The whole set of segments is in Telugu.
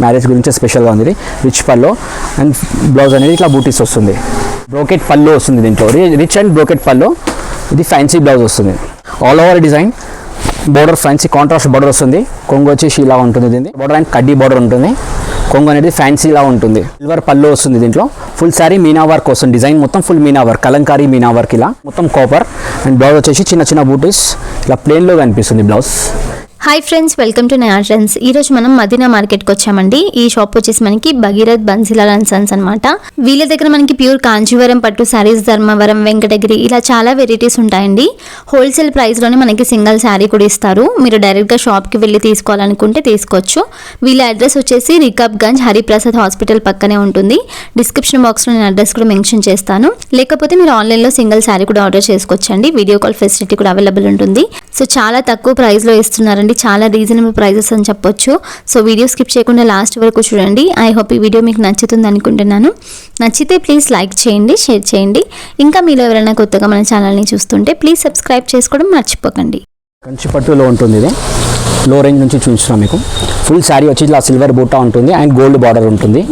మ్యారేజ్ గురించి స్పెషల్గా ఉంది. రిచ్ పల్లో అండ్ బ్లౌజ్ అనేది ఇట్లా బూటీస్ వస్తుంది. బ్రోకెట్ పల్లో వస్తుంది దీంట్లో, రిచ్ అండ్ బ్రోకెట్ పల్లో. ఇది ఫ్యాన్సీ బ్లౌజ్ వస్తుంది. All over design border fancy contrast border వస్తుంది. కొంగు వచ్చేసి ఇలా ఉంటుంది. దీన్ని బోర్డర్ అండ్ కడ్డీ బోర్డర్ ఉంటుంది. కొంగు అనేది ఫ్యాన్సీలా ఉంటుంది. సిల్వర్ పల్లో వస్తుంది. దీంట్లో ఫుల్ శారీ మీనా వర్క్ వస్తుంది. డిజైన్ మొత్తం full Meena work, Kalamkari Meena work, ఇలా మొత్తం కాపర్. అండ్ బ్లౌజ్ వచ్చేసి చిన్న చిన్న బూటీస్ ఇలా ప్లెయిన్లో కనిపిస్తుంది blouse. Hi friends, welcome to నయా ట్రెండ్స్. ఈరోజు మనం మదీనా మార్కెట్కి వచ్చామండి. ఈ షాప్ వచ్చేసి మనకి భగీరథ్ బన్సీలాల్ అండ్ సన్స్ అనమాట. వీళ్ళ దగ్గర మనకి ప్యూర్ కాంచీవరం పట్టు శారీస్, ధర్మవరం, వెంకటగిరి ఇలా చాలా వెరైటీస్ ఉంటాయండి. హోల్సేల్ ప్రైస్లోనే మనకి సింగిల్ శారీ కూడా ఇస్తారు. మీరు డైరెక్ట్గా షాప్కి వెళ్ళి తీసుకోవాలనుకుంటే తీసుకోవచ్చు. వీళ్ళ అడ్రస్ వచ్చేసి రికాబ్గంజ్ హరిప్రసాద్ హాస్పిటల్ పక్కనే ఉంటుంది. డిస్క్రిప్షన్ బాక్స్లో నేను అడ్రస్ కూడా మెన్షన్ చేస్తాను. లేకపోతే మీరు ఆన్లైన్లో సింగిల్ శారీ కూడా ఆర్డర్ చేసుకోవచ్చండి. వీడియో కాల్ ఫెసిలిటీ కూడా అవైలబుల్ ఉంటుంది. సో చాలా తక్కువ ప్రైస్లో ఇస్తున్నారండి, చాలా రీజనబుల్ ప్రైజెస్ అని చెప్పొచ్చు. సో వీడియో స్కిప్ చేయకుండా లాస్ట్ వరకు చూడండి. ఐ హోప్ ఈ వీడియో మీకు నచ్చుతుంది అనుకుంటున్నాను. నచ్చితే ప్లీజ్ లైక్ చేయండి, షేర్ చేయండి. ఇంకా మీలో ఎవరైనా కొత్తగా మన ఛానల్ని చూస్తుంటే ప్లీజ్ సబ్స్క్రైబ్ చేసుకోవడం మర్చిపోకండి. కంచి పట్టులో ఉంటుంది. ఇది లో రేంజ్ నుంచి చూస్తున్నాం మీకు. ఫుల్ శారీ వచ్చి ఇలా సిల్వర్ బూటా ఉంటుంది అండ్ గోల్డ్ బార్డర్ ఉంటుంది.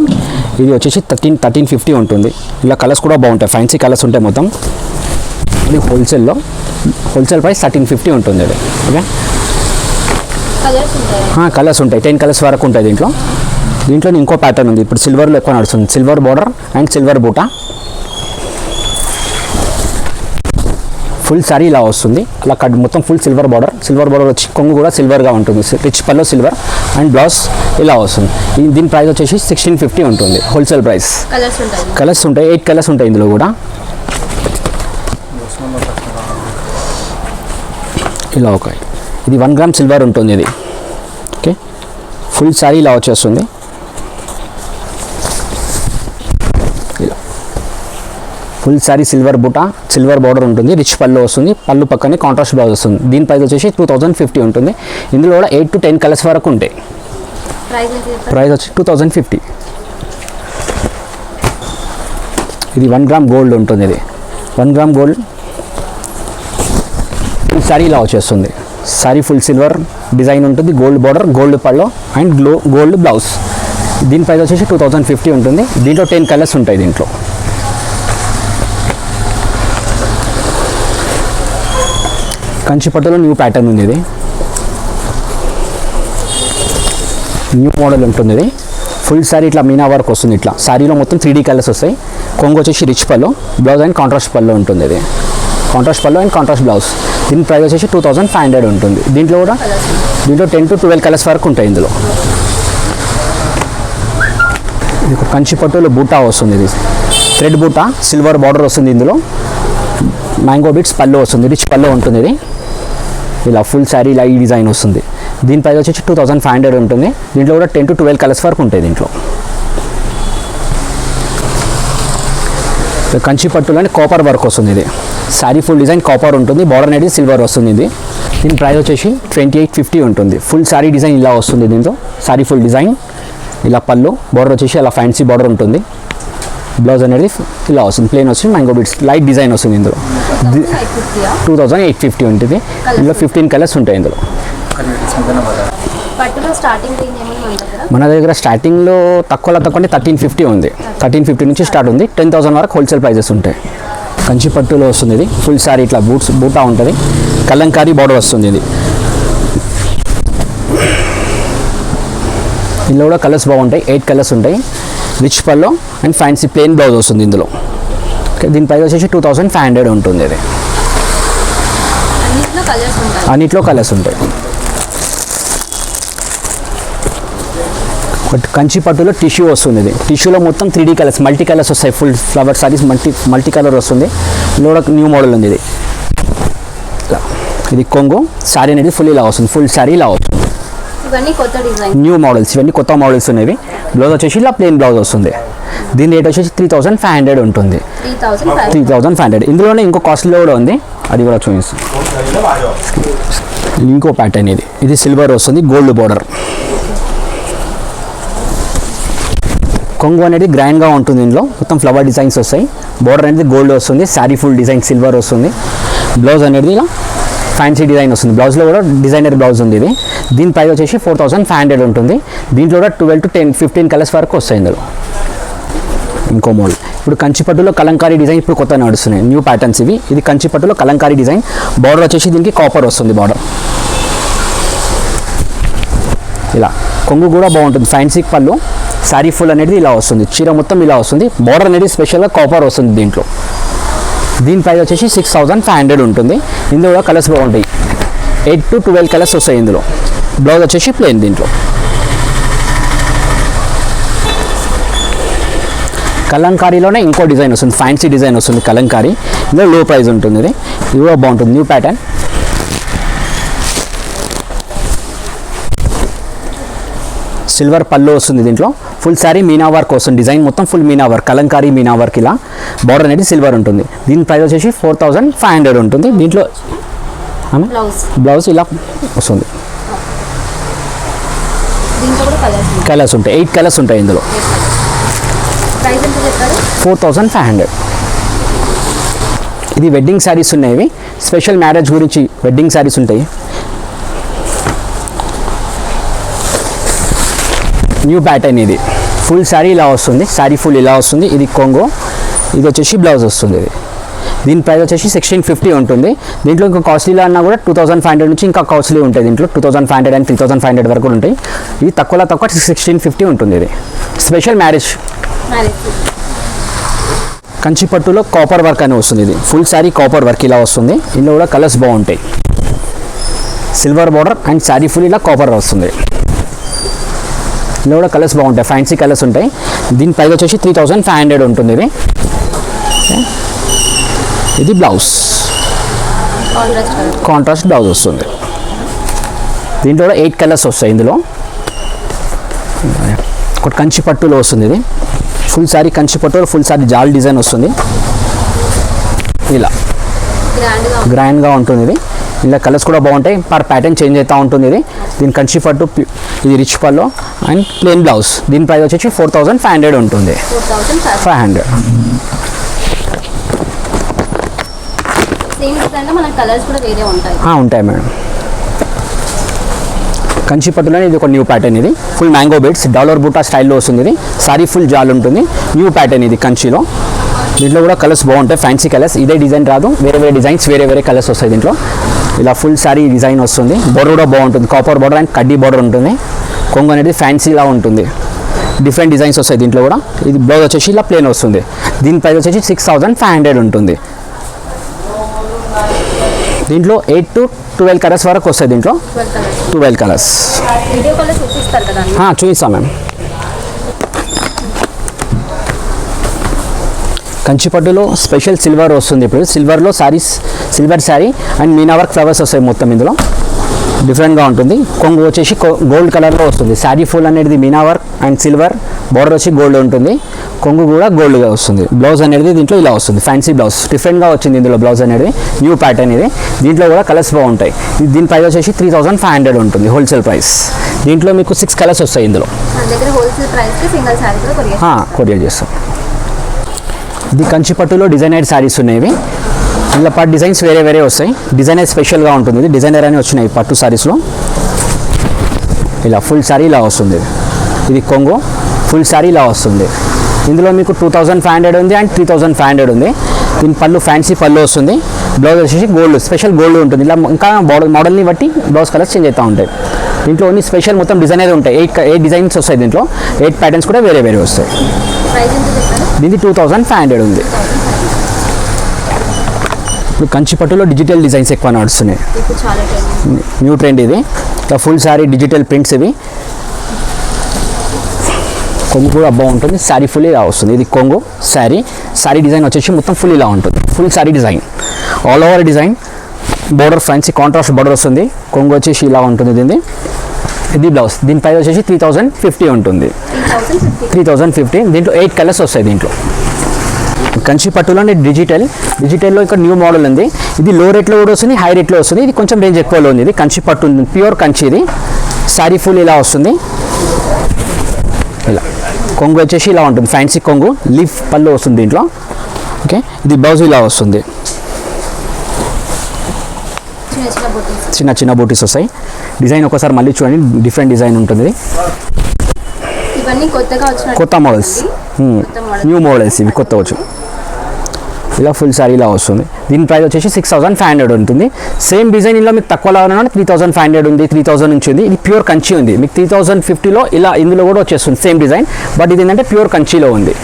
ఇది వచ్చేసి 1350 ఉంటుంది. ఇలా కలర్స్ కూడా బాగుంటాయి, ఫ్యాన్సీ కలర్స్ ఉంటాయి మొత్తం. ఇది హోల్సేల్ ప్రైస్ 1350 ఉంటుంది. అది ఓకే. కలర్స్ ఉంటాయి, 10 కలర్స్ వరకు ఉంటాయి దీంట్లో. దీంట్లో ఇంకో ప్యాటర్న్ ఉంది, ఇప్పుడు సిల్వర్లో ఎక్కువ నడుస్తుంది. సిల్వర్ బార్డర్ అండ్ సిల్వర్ బూటా. ఫుల్ శారీ ఇలా వస్తుంది. అలా మొత్తం ఫుల్ సిల్వర్ బార్డర్ వచ్చి కొంగు కూడా సిల్వర్గా ఉంటుంది. Rich pallu silver and blouse ఇలా వస్తుంది. దీని ప్రైస్ వచ్చేసి 1650 ఉంటుంది హోల్సేల్ ప్రైస్. కలర్స్ ఉంటాయి, 8 కలర్స్ ఉంటాయి ఇందులో కూడా. ఇలా ఒక ఇది 1 గ్రామ్ సిల్వర్ ఉంటుంది. ఇది ఓకే. ఫుల్ శారీ ఇలా వచ్చేస్తుంది. ఇలా ఫుల్ శారీ సిల్వర్ బూటా, సిల్వర్ బార్డర్ ఉంటుంది. రిచ్ పళ్ళు వస్తుంది. పళ్ళు పక్కనే కాంట్రాస్ట్ బ్లౌజ్ వస్తుంది. దీని ప్రైస్ వచ్చేసి 2050 ఉంటుంది. ఇందులో కూడా 8 to 10 కలర్స్ వరకు ఉంటాయి. ప్రైస్ వచ్చి 2050. ఇది 1 గ్రామ్ గోల్డ్ ఉంటుంది. ఇది 1 గ్రామ్ గోల్డ్. శారీ ఇలా వచ్చేస్తుంది. శారీ ఫుల్ సిల్వర్ డిజైన్ ఉంటుంది. Gold border, gold pallu and gold blouse. దీని ప్రైస్ వచ్చేసి 2050 ఉంటుంది. దీంట్లో 10 కలర్స్ ఉంటాయి. దీంట్లో కంచి పట్టులో న్యూ ప్యాటర్న్ ఉంది. ఇది న్యూ మోడల్ ఉంటుంది. ఇది ఫుల్ శారీ ఇట్లా మీనా వర్క్ వస్తుంది. ఇట్లా శారీలో మొత్తం 3D కలర్స్ వస్తాయి. కొంగు వచ్చేసి rich pallu, blouse and contrast pallu ఉంటుంది. ఇది contrast pallu and contrast blouse. దీని ప్రైస్ వచ్చేసి 2500 ఉంటుంది. దీంట్లో 10 to 12 కలర్స్ వరకు ఉంటాయి. ఇందులో ఇది కంచి పట్టులో బూటా వస్తుంది. ఇది థ్రెడ్ బూటా, సిల్వర్ బార్డర్ వస్తుంది. ఇందులో మ్యాంగో బిట్స్ పల్లో వస్తుంది. రిచ్ పల్లో ఉంటుంది. ఇది ఇలా ఫుల్ శారీ ఇలా ఈ డిజైన్ వస్తుంది. దీని ప్రైస్ వచ్చేసి 2500 ఉంటుంది. దీంట్లో కూడా 10 to 12 కలర్స్ వరకు ఉంటాయి. దీంట్లో కంచి పట్టులోనే కాపర్ వర్క్ వస్తుంది. ఇది శారీ ఫుల్ డిజైన్ కాపర్ ఉంటుంది. బార్డర్ అనేది సిల్వర్ వస్తుంది. ఇది దీని ప్రైస్ వచ్చేసి 2850 ఉంటుంది. ఫుల్ శారీ డిజైన్ ఇలా వస్తుంది. దీంతో శారీ ఫుల్ డిజైన్ ఇలా పళ్ళు, బార్డర్ వచ్చేసి అలా ఫ్యాన్సీ బార్డర్ ఉంటుంది. బ్లౌజ్ అనేది ఇలా వస్తుంది. ప్లెయిన్ వస్తుంది. మ్యాంగో బిట్స్ లైట్ డిజైన్ వస్తుంది. ఇందులో 2850 ఉంటుంది. ఇందులో 15 కలర్స్ ఉంటాయి. ఇందులో మన దగ్గర స్టార్టింగ్లో తక్కువ అంటే 1350 ఉంది. 1350 నుంచి స్టార్ట్ ఉంది. 10,000 వరకు హోల్సేల్ ప్రైజెస్ ఉంటాయి. కంచి పట్టులో వస్తుంది. ఇది ఫుల్ శారీ ఇట్లా బూటా ఉంటుంది. కలంకారీ బార్డర్ వస్తుంది. ఇది ఇందులో కూడా కలర్స్ బాగుంటాయి. 8 కలర్స్ ఉంటాయి. Rich pallu and fancy plain blouse వస్తుంది ఇందులో. ఓకే. దీని ప్రైస్ వచ్చేసి 2500 ఉంటుంది. ఇది అన్నిట్లో కలర్స్ ఉంటాయి. బట్ కంచి పట్టులో టిష్యూ వస్తుంది. ఇది టిష్యూలో మొత్తం 3D కలర్స్, మల్టీ కలర్స్ వస్తాయి. Full flower saris multi colour వస్తుంది. ఇందులో న్యూ మోడల్ ఉంది. ఇది కొంగు శారీ అనేది ఫుల్ ఇలా వస్తుంది. ఫుల్ శారీ ఇలా వస్తుంది. న్యూ మోడల్స్, ఇవన్నీ కొత్త మోడల్స్ ఉన్నాయి. బ్లౌజ్ వచ్చేసి ఇలా ప్లెయిన్ బ్లౌజ్ వస్తుంది. దీని రేట్ వచ్చేసి 3500 ఉంటుంది. 3500. ఇందులోనే ఇంకో కాస్ట్లో కూడా ఉంది, అది కూడా చూపిస్తాను. ఇంకో ప్యాటర్న్. ఇది సిల్వర్ వస్తుంది. Gold border. కొంగు అనేది గ్రాండ్గా ఉంటుంది. ఇందులో మొత్తం ఫ్లవర్ డిజైన్స్ వస్తాయి. బార్డర్ అనేది గోల్డ్ వస్తుంది. శారీ ఫుల్ డిజైన్ సిల్వర్ వస్తుంది. బ్లౌజ్ అనేది ఇలా ఫ్యాన్సీ డిజైన్ వస్తుంది. బ్లౌజ్లో కూడా డిజైనర్ బ్లౌజ్ ఉంది. ఇది దీని ప్రైస్ వచ్చేసి 4500 ఉంటుంది. దీంట్లో కూడా 12 to 15 కలర్స్ వరకు వస్తాయి ఇందులో. ఇంకో మోడల్ ఇప్పుడు కంచిపట్టులో కలంకారీ డిజైన్ ఇప్పుడు కొత్త నడుస్తున్నాయి, న్యూ ప్యాటర్న్స్ ఇవి. ఇది కంచిపట్టులో కలంకారీ డిజైన్. బార్డర్ వచ్చేసి దీనికి కాపర్ వస్తుంది బార్డర్. ఇలా కొంగు కూడా బాగుంటుంది, ఫ్యాన్సీ పళ్ళు. శారీ ఫుల్ అనేది ఇలా వస్తుంది, చీర మొత్తం ఇలా వస్తుంది. బార్డర్ అనేది స్పెషల్గా కాపర్ వస్తుంది దీంట్లో. దీని ప్రైస్ వచ్చేసి 6500 ఉంటుంది. ఇందులో కూడా కలర్స్ బాగుంటాయి, 8 to 12 కలర్స్ వస్తాయి ఇందులో. బ్లౌజ్ వచ్చేసి ప్లెయిన్. దీంట్లో కలంకారీలోనే ఇంకో డిజైన్ వస్తుంది, ఫ్యాన్సీ డిజైన్ వస్తుంది కలంకారీ. ఇందులో లో ప్రైస్ ఉంటుంది. ఇది కూడా బాగుంటుంది, న్యూ ప్యాటర్న్. సిల్వర్ పళ్ళు వస్తుంది దీంట్లో. ఫుల్ శారీ మీనా వర్క్ వస్తుంది, డిజైన్ మొత్తం full Meena work, Kalamkari Meena work. ఇలా బార్డర్ అనేది సిల్వర్ ఉంటుంది. దీని ప్రైస్ వచ్చేసి 4500 ఉంటుంది. దీంట్లో బ్లౌజ్ ఇలా వస్తుంది. కలర్స్ ఉంటాయి, 8 కలర్స్ ఉంటాయి ఇందులో. 4500. ఇది వెడ్డింగ్ శారీస్ ఉన్నాయి, స్పెషల్ మ్యారేజ్ గురించి వెడ్డింగ్ శారీస్ ఉంటాయి. న్యూ ప్యాటర్న్ ఇది. ఫుల్ శారీ ఇలా వస్తుంది, శారీ ఫుల్ ఇలా వస్తుంది. ఇది కొంగో, ఇది వచ్చేసి బ్లౌజ్ వస్తుంది. ఇది దీని ప్రైస్ వచ్చేసి 1650 ఉంటుంది. దీంట్లో ఇంకా కాస్ట్లీలో అన్నా కూడా 2500 నుంచి ఇంకా కాస్ట్లీ ఉంటాయి. దీంట్లో 2500 అండ్ 3500 వరకు ఉంటాయి. ఇది తక్కువలో తక్కువ 1650 ఉంటుంది. ఇది స్పెషల్ మ్యారేజ్ కంచిపట్టులో కాపర్ వర్క్ అని వస్తుంది. ఇది ఫుల్ శారీ కాపర్ వర్క్ ఇలా వస్తుంది. ఇందులో కూడా కలర్స్ బాగుంటాయి, silver border and sari full ఇలా కాపర్ వస్తుంది. ఇందులో కూడా కలర్స్ బాగుంటాయి, ఫ్యాన్సీ కలర్స్ ఉంటాయి. దీని ప్రైస్ వచ్చేసి 3500 ఉంటుంది. ఇది బ్లౌజ్, కాంట్రాస్ట్ బ్లౌజ్ వస్తుంది. దీంట్లో కూడా 8 కలర్స్ వస్తాయి ఇందులో. ఒకటి కంచిపట్టులో వస్తుంది. ఇది ఫుల్ శారీ కంచిపట్టులో ఫుల్ శారీ జాల్ డిజైన్ వస్తుంది. ఇలా గ్రాండ్గా ఉంటుంది. ఇది ఇలా కలర్స్ కూడా బాగుంటాయి, పర్ ప్యాటర్న్ చేంజ్ అవుతూ ఉంటుంది. ఇది దీని కంచిపట్టు, ఇది rich pallu and plain blouse. దీని ప్రైస్ వచ్చేసి 4500 ఉంటుంది. 500. ఉంటాయి మేడం. కంచిపట్టులోనే ఇది ఒక న్యూ ప్యాటర్న్. ఇది ఫుల్ మ్యాంగో బీడ్స్ డాలర్ బూటా స్టైల్లో వస్తుంది. ఇది సారీ ఫుల్ జాల్ ఉంటుంది, న్యూ ప్యాటర్న్ ఇది కంచిలో. దీంట్లో కూడా కలర్స్ బాగుంటాయి, ఫ్యాన్సీ కలర్స్. ఇదే డిజైన్ రాదు, వేరే వేరే డిజైన్స్, వేరే వేరే కలర్స్ వస్తాయి దీంట్లో. ఇలా ఫుల్ శారీ డిజైన్ వస్తుంది. బోర్డర్ కూడా బాగుంటుంది, కాపర్ బోర్డర్ అండ్ కడ్డీ బోర్డర్ ఉంటుంది. కొంగు అనేది ఫ్యాన్సీలా ఉంటుంది, డిఫరెంట్ డిజైన్స్ వస్తాయి దీంట్లో కూడా. ఇది బ్లౌజ్ వచ్చేసి ఇలా ప్లెయిన్ వస్తుంది. దీని ప్రైస్ వచ్చేసి 6500 ఉంటుంది. దీంట్లో 8 to 12 కలర్స్ వరకు వస్తాయి. దీంట్లో 12 కలర్స్ చూపిస్తాం మ్యామ్. కంచిపట్టులో స్పెషల్ సిల్వర్ వస్తుంది. ఇప్పుడు సిల్వర్లో saris, silver sari and meena work flowers వస్తాయి మొత్తం ఇందులో. డిఫరెంట్గా ఉంటుంది. కొంగు వచ్చేసి గోల్డ్ కలర్లో వస్తుంది. శారీ ఫుల్ అనేది Meena work and silver, border వచ్చి గోల్డ్ ఉంటుంది. కొంగు కూడా గోల్డ్గా వస్తుంది. బ్లౌజ్ అనేది దీంట్లో ఇలా వస్తుంది, ఫ్యాన్సీ బ్లౌజ్. డిఫరెంట్గా వచ్చింది ఇందులో బ్లౌజ్ అనేది, న్యూ ప్యాటర్న్ ఇది. దీంట్లో కూడా కలర్స్ బాగుంటాయి. దీని ప్రైస్ వచ్చేసి 3500 ఉంటుంది హోల్సేల్ ప్రైస్. దీంట్లో మీకు 6 కలర్స్ వస్తాయి ఇందులో. కొరియర్ చేస్తాం. ఇది కంచిపట్టులో డిజైనర్ శారీస్ ఉన్నాయి. ఇలా పట్టు డిజైన్స్ వేరే వేరే వస్తాయి. డిజైనర్ స్పెషల్గా ఉంటుంది. ఇది డిజైనర్ అని వచ్చినాయి పట్టు శారీస్లో. ఇలా ఫుల్ శారీ ఇలా వస్తుంది. ఇది కొంగు, ఫుల్ శారీ ఇలా వస్తుంది. ఇందులో మీకు 2500 ఉంది అండ్ 3500 ఉంది. దీని పళ్ళు ఫ్యాన్సీ పళ్ళు వస్తుంది. బ్లౌజ్ వచ్చేసి గోల్డ్, స్పెషల్ గోల్డ్ ఉంటుంది. ఇలా ఇంకా మోడల్ని బట్టి బ్లౌజ్ కలర్స్ చేంజ్ అవుతూ ఉంటాయి. దీంట్లో ఓన్లీ స్పెషల్ మొత్తం డిజైనర్ ఉంటాయి. 8 డిజైన్స్ వస్తాయి దీంట్లో. 8 ప్యాటర్న్స్ కూడా వేరే వేరే వస్తాయి. దీనికి 2500 ఉంది. ఇప్పుడు కంచిపట్టులో డిజిటల్ డిజైన్స్ ఎక్కువ నడుస్తున్నాయి, న్యూ ట్రెండ్ ఇది. ఫుల్ శారీ డిజిటల్ ప్రింట్స్ ఇవి. కొంగు కూడా బాగుంటుంది, శారీ ఫుల్ ఇలా వస్తుంది. ఇది కొంగు శారీ. శారీ డిజైన్ వచ్చేసి మొత్తం ఫుల్ ఇలా ఉంటుంది, full sari design, all over design. Border fancy contrast border వస్తుంది. కొంగు వచ్చేసి ఇలా ఉంటుంది దీన్ని. ఇది బ్లౌజ్. దీని ప్రైస్ వచ్చేసి 3050 ఉంటుంది. 3050. దీంట్లో 8 కలర్స్ వస్తాయి దీంట్లో. కంచిపట్టులోనే డిజిటల్లో ఇక్కడ న్యూ మోడల్ ఉంది. ఇది లో రేట్లో కూడా వస్తుంది, హై రేట్లో వస్తుంది. ఇది కొంచెం రేంజ్ ఎక్కువలో ఉంది. ఇది కంచిపట్టు, ప్యూర్ కంచి. ఇది శారీ ఫుల్ ఇలా వస్తుంది. ఇలా కొంగు వచ్చేసి ఇలా ఉంటుంది, ఫ్యాన్సీ కొంగు. లీఫ్ పళ్ళు వస్తుంది దీంట్లో. ఓకే, ఇది బ్లౌజ్ ఇలా వస్తుంది. చిన్న చిన్న బూటీస్ వస్తాయి. డిజైన్ ఒకసారి మళ్ళీ చూడండి, డిఫరెంట్ డిజైన్ ఉంటుంది. ఇవన్నీ కొత్తగా వచ్చిన కొత్త మోడల్స్, న్యూ మోడల్స్ ఇవి కొత్త వచ్చు. ఇలా ఫుల్ సారీ ఇలా వస్తుంది. దీని ప్రైస్ వచ్చేసి 6500 ఉంటుంది. సేమ్ డిజైన్ ఇలా మీకు తక్కువ లాగా 3500 ఉంది, 3000 నుంచి ఉంది. ఇది ప్యూర్ కంచి ఉంది. మీకు 3050లో ఇలా ఇందులో కూడా వచ్చేస్తుంది సేమ్ డిజైన్, బట్ ఇది ఏంటంటే ప్యూర్ కంచిలో ఉంది.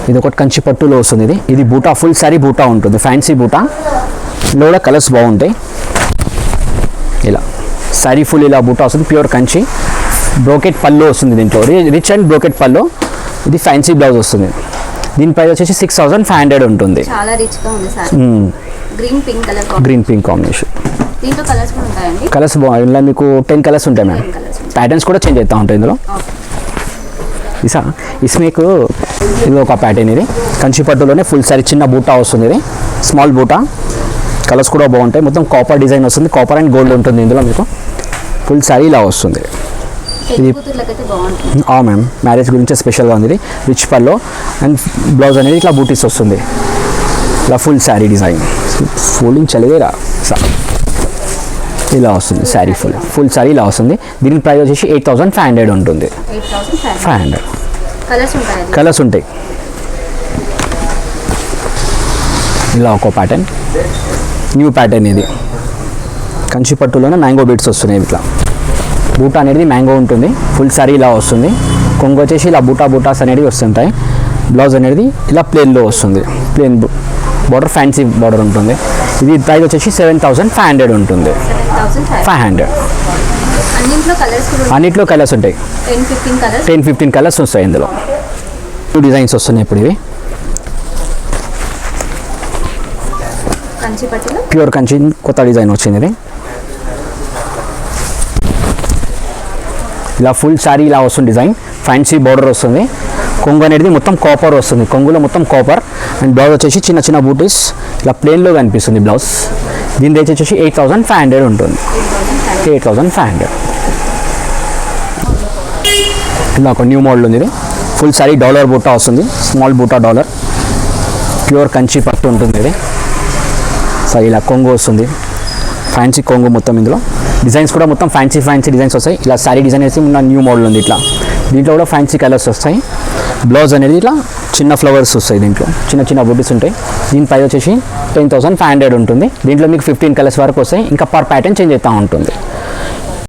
ఇది ఒకటి కంచి పట్టులో వస్తుంది. ఇది బూటా, ఫుల్ సారీ బూటా ఉంటుంది, ఫ్యాన్సీ బూటా. ఇందులో కూడా కలర్స్ బాగుంటాయి. ఇలా సారీ ఫుల్ ఇలా బూటా వస్తుంది, ప్యూర్ కంచి. బ్రోకెట్ పళ్ళు వస్తుంది దీంట్లో, రిచ్ అండ్ బ్రోకెట్ పళ్ళు. ఇది ఫ్యాన్సీ బ్లౌజ్ వస్తుంది. దీని ప్రైస్ వచ్చేసి 6500 ఉంటుంది. చాలా రిచ్ గా ఉంది sir. Green pink colour, green pink combination. దీంట్లో కలర్స్ కూడా ఉంటాయండి. కలర్స్ బాగుంది. ఇలా మీకు 10 కలర్స్ ఉంటాయి మ్యామ్. ప్యాటర్న్స్ కూడా చేంజ్ అవుతూ ఉంటాయి ఇందులో. మీకు ఇది ఒక ప్యాటర్న్. ఇది కంచి పట్టులోనే ఫుల్ సారీ చిన్న బూటా వస్తుంది. ఇది స్మాల్ బూటా. కలర్స్ కూడా బాగుంటాయి. మొత్తం కాపర్ డిజైన్ వస్తుంది, కాపర్ అండ్ గోల్డ్ ఉంటుంది ఇందులో. మీకు ఫుల్ సారీ ఇలా వస్తుంది. ఇది మ్యామ్ మ్యారేజ్ గురించి స్పెషల్గా ఉంది. ఇది రిచ్ పల్లో అండ్ బ్లౌజ్ అనేది ఇట్లా బూటీస్ వస్తుంది. ఇలా ఫుల్ శారీ డిజైన్ ఫోల్డింగ్ చలివేరా ఇలా వస్తుంది. శారీ ఫుల్ శారీ ఇలా వస్తుంది. దీని ప్రైస్ వచ్చేసి 8500 ఉంటుంది. 500 కలర్స్ ఉంటాయి. ఇలా ఒక ప్యాటర్న్, న్యూ ప్యాటర్న్. ఇది కంచి పట్టులోనే మ్యాంగో బీడ్స్ వస్తున్నాయి. ఇట్లా బూటా అనేది మ్యాంగో ఉంటుంది. ఫుల్ సారీ ఇలా వస్తుంది. కొంగు వచ్చేసి ఇలా బూటాస్ అనేవి వస్తుంటాయి. బ్లౌజ్ అనేది ఇలా ప్లెయిన్లో వస్తుంది. ప్లెయిన్ బార్డర్, ఫ్యాన్సీ బార్డర్ ఉంటుంది. ఇది ప్రైస్ వచ్చేసి 7500 ఉంటుంది. 500. అన్నిట్లో కలర్స్ ఉంటాయి. 10-15 కలర్స్ వస్తాయి ఇందులో. టూ డిజైన్స్ వస్తున్నాయి ఇప్పుడు. ఇవి ప్యూర్ కంచి కొత్త డిజైన్ వచ్చింది. ఇది ఇలా ఫుల్ శారీ ఇలా వస్తుంది. డిజైన్ ఫ్యాన్సీ బార్డర్ వస్తుంది. కొంగు అనేది మొత్తం కాపర్ వస్తుంది. కొంగులో మొత్తం కాపర్ అండ్ బ్లౌజ్ వచ్చేసి చిన్న చిన్న బూటీస్ ఇలా ప్లెయిన్లో కనిపిస్తుంది బ్లౌజ్. దీని రేట్ వచ్చేసి 8500 ఉంటుంది. 8500. ఇలా ఒక న్యూ మోడల్ ఉంది. ఇది ఫుల్ శారీ డాలర్ బూటా వస్తుంది. స్మాల్ బూటా డాలర్, ప్యూర్ కంచి పట్టు ఉంటుంది. ఇది సరే ఇలా కొంగు వస్తుంది. ఫ్యాన్సీ కొంగు మొత్తం. ఇందులో డిజైన్స్ కూడా మొత్తం ఫ్యాన్సీ డిజైన్స్ వస్తాయి. ఇలా శారీ డిజైన్ వేసి ఉన్న న్యూ మోడల్ ఉంది. ఇట్లా దీంట్లో కూడా ఫ్యాన్సీ కలర్స్ వస్తాయి. బ్లౌజ్ అనేది ఇట్లా చిన్న ఫ్లవర్స్ వస్తాయి. దీంట్లో చిన్న చిన్న బూటీస్ ఉంటాయి. దీని ప్రైస్ వచ్చేసి 10500 ఉంటుంది. దీంట్లో మీకు 15 కలర్స్ వరకు వస్తాయి. ఇంకా పర్ ప్యాటర్న్ చేంజ్ అవుతూ ఉంటుంది.